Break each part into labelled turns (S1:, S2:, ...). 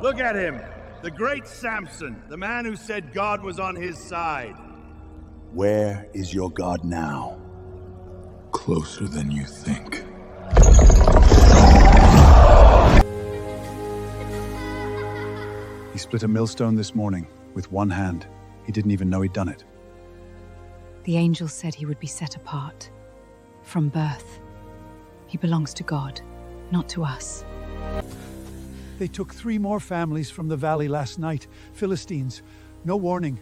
S1: Look at him! The great Samson, the man who said God was on his side.
S2: Where is your God now?
S3: Closer than you think.
S2: He split a millstone this morning with one hand. He didn't even know he'd done it.
S4: The angel said he would be set apart. From birth. He belongs to God, not to us.
S5: They took 3 more families from the valley last night. Philistines. No warning.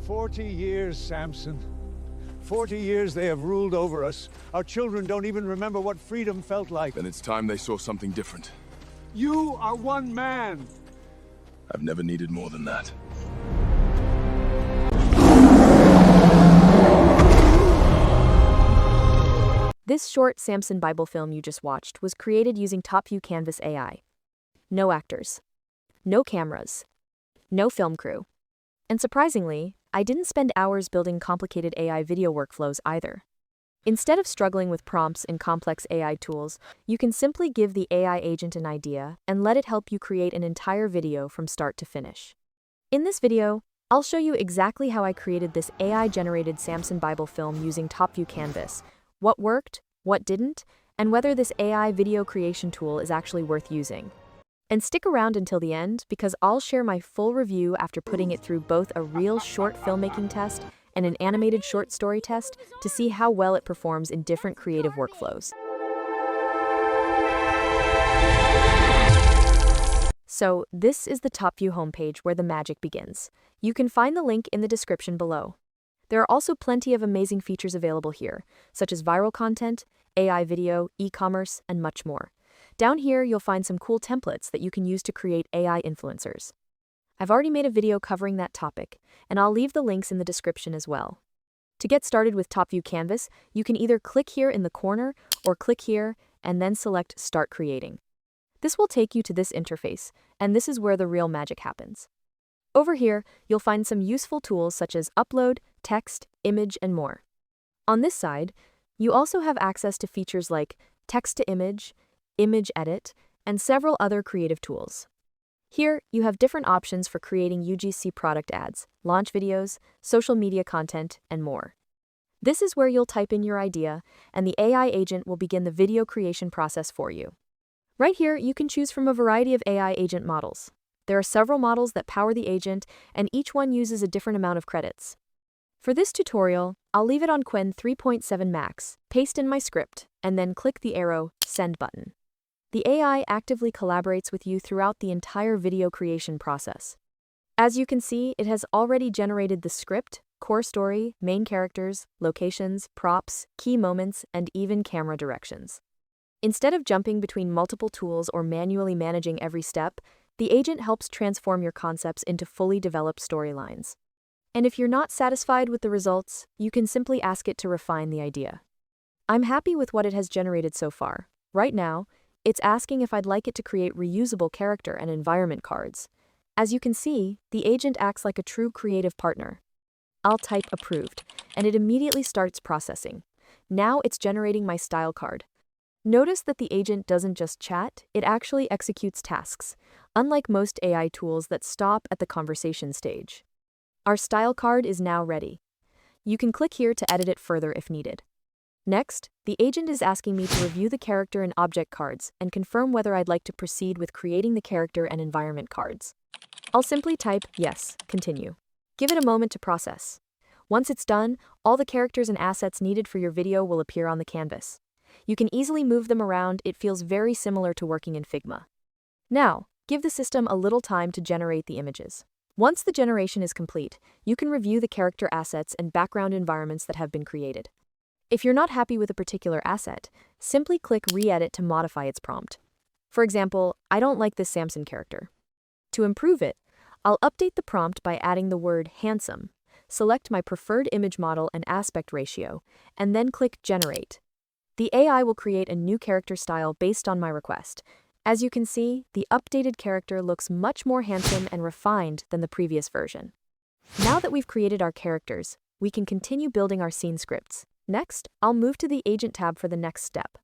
S5: "40 years, Samson. 40 years they have ruled over us. Our children don't even remember what freedom felt like.
S3: Then it's time they saw something different.
S5: You are one man.
S3: I've never needed more than that.
S6: This short Samson Bible film you just watched was created using Topview Canvas AI. No actors. No cameras. No film crew. And surprisingly, I didn't spend hours building complicated AI video workflows either. Instead of struggling with prompts in complex AI tools, you can simply give the AI agent an idea and let it help you create an entire video from start to finish. In this video, I'll show you exactly how I created this AI-generated Samson Bible film using Topview Canvas, what worked, what didn't, and whether this AI video creation tool is actually worth using. And stick around until the end because I'll share my full review after putting it through both a real short filmmaking test and an animated short story test to see how well it performs in different creative workflows. So, this is the Topview homepage where the magic begins. You can find the link in the description below. There are also plenty of amazing features available here, such as viral content, AI video, e-commerce, and much more. Down here, you'll find some cool templates that you can use to create AI influencers. I've already made a video covering that topic, and I'll leave the links in the description as well. To get started with Topview Canvas, you can either click here in the corner or click here and then select Start Creating. This will take you to this interface, and this is where the real magic happens. Over here, you'll find some useful tools such as upload, text, image, and more. On this side, you also have access to features like text-to-image, image edit, and several other creative tools. Here, you have different options for creating UGC product ads, launch videos, social media content, and more. This is where you'll type in your idea, and the AI agent will begin the video creation process for you. Right here, you can choose from a variety of AI agent models. There are several models that power the agent, and each one uses a different amount of credits. For this tutorial, I'll leave it on Qwen 3.7 Max, paste in my script, and then click the arrow Send button. The AI actively collaborates with you throughout the entire video creation process. As you can see, it has already generated the script, core story, main characters, locations, props, key moments, and even camera directions. Instead of jumping between multiple tools or manually managing every step, the agent helps transform your concepts into fully developed storylines. And if you're not satisfied with the results, you can simply ask it to refine the idea. I'm happy with what it has generated so far. Right now, it's asking if I'd like it to create reusable character and environment cards. As you can see, the agent acts like a true creative partner. I'll type approved, and it immediately starts processing. Now it's generating my style card. Notice that the agent doesn't just chat, it actually executes tasks, unlike most AI tools that stop at the conversation stage. Our style card is now ready. You can click here to edit it further if needed. Next, the agent is asking me to review the character and object cards and confirm whether I'd like to proceed with creating the character and environment cards. I'll simply type yes, continue. Give it a moment to process. Once it's done, all the characters and assets needed for your video will appear on the canvas. You can easily move them around. It feels very similar to working in Figma. Now, give the system a little time to generate the images. Once the generation is complete, you can review the character assets and background environments that have been created. If you're not happy with a particular asset, simply click Re-edit to modify its prompt. For example, I don't like this Samson character. To improve it, I'll update the prompt by adding the word handsome, select my preferred image model and aspect ratio, and then click Generate. The AI will create a new character style based on my request. As you can see, the updated character looks much more handsome and refined than the previous version. Now that we've created our characters, we can continue building our scene scripts. Next, I'll move to the Agent tab for the next step.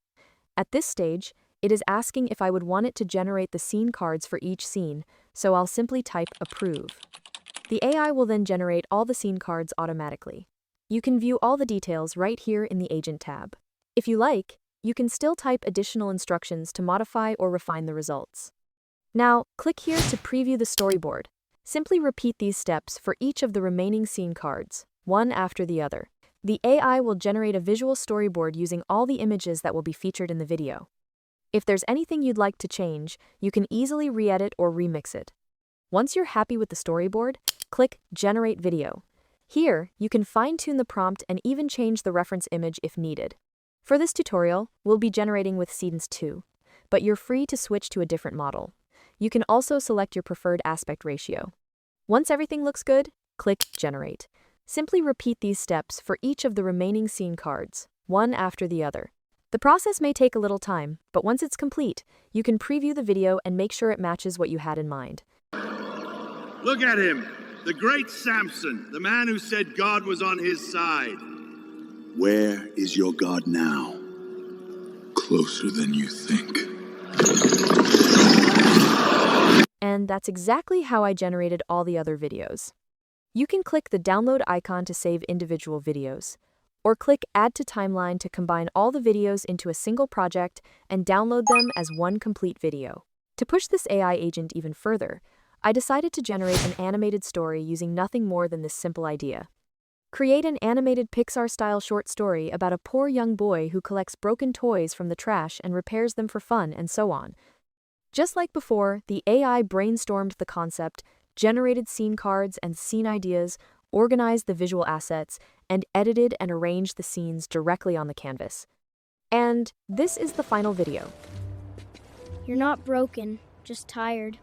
S6: At this stage, it is asking if I would want it to generate the scene cards for each scene, so I'll simply type Approve. The AI will then generate all the scene cards automatically. You can view all the details right here in the Agent tab. If you like, you can still type additional instructions to modify or refine the results. Now, click here to preview the storyboard. Simply repeat these steps for each of the remaining scene cards, one after the other. The AI will generate a visual storyboard using all the images that will be featured in the video. If there's anything you'd like to change, you can easily re-edit or remix it. Once you're happy with the storyboard, click Generate Video. Here, you can fine-tune the prompt and even change the reference image if needed. For this tutorial, we'll be generating with Scenes 2, but you're free to switch to a different model. You can also select your preferred aspect ratio. Once everything looks good, click Generate. Simply repeat these steps for each of the remaining scene cards, one after the other. The process may take a little time, but once it's complete, you can preview the video and make sure it matches what you had in mind.
S1: Look at him, the great Samson, the man who said God was on his side.
S3: Where is your God now? Closer than you think.
S6: And that's exactly how I generated all the other videos. You can click the download icon to save individual videos, or click Add to Timeline to combine all the videos into a single project and download them as one complete video. To push this AI agent even further, I decided to generate an animated story using nothing more than this simple idea. Create an animated Pixar-style short story about a poor young boy who collects broken toys from the trash and repairs them for fun, and so on. Just like before, the AI brainstormed the concept, generated scene cards and scene ideas, organized the visual assets, and edited and arranged the scenes directly on the canvas. And this is the final video.
S7: You're not broken, just tired.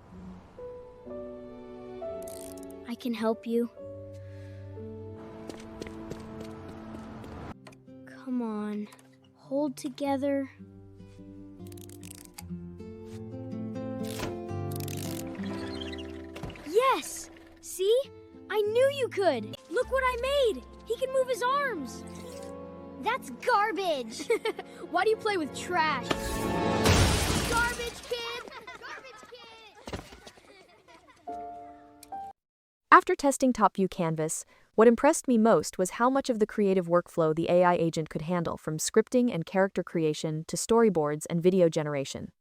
S7: I can help you. Come on, hold together. Yes! See? I knew you could! Look what I made! He can move his arms! That's garbage! Why do you play with trash? Garbage kid! Garbage kid!
S6: After testing Topview Canvas, what impressed me most was how much of the creative workflow the AI agent could handle, from scripting and character creation to storyboards and video generation.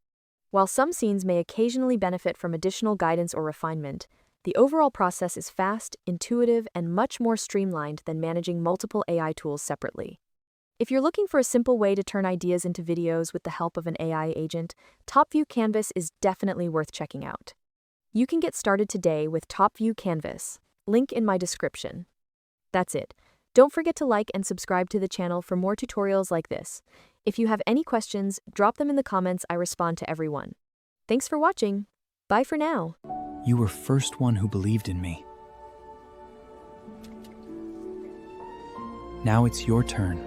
S6: While some scenes may occasionally benefit from additional guidance or refinement, the overall process is fast, intuitive, and much more streamlined than managing multiple AI tools separately. If you're looking for a simple way to turn ideas into videos with the help of an AI agent, Topview Canvas is definitely worth checking out. You can get started today with Topview Canvas, link in my description. That's it. Don't forget to like and subscribe to the channel for more tutorials like this. If you have any questions, drop them in the comments. I respond to everyone. Thanks for watching. Bye for now.
S8: You were first one who believed in me. Now it's your turn.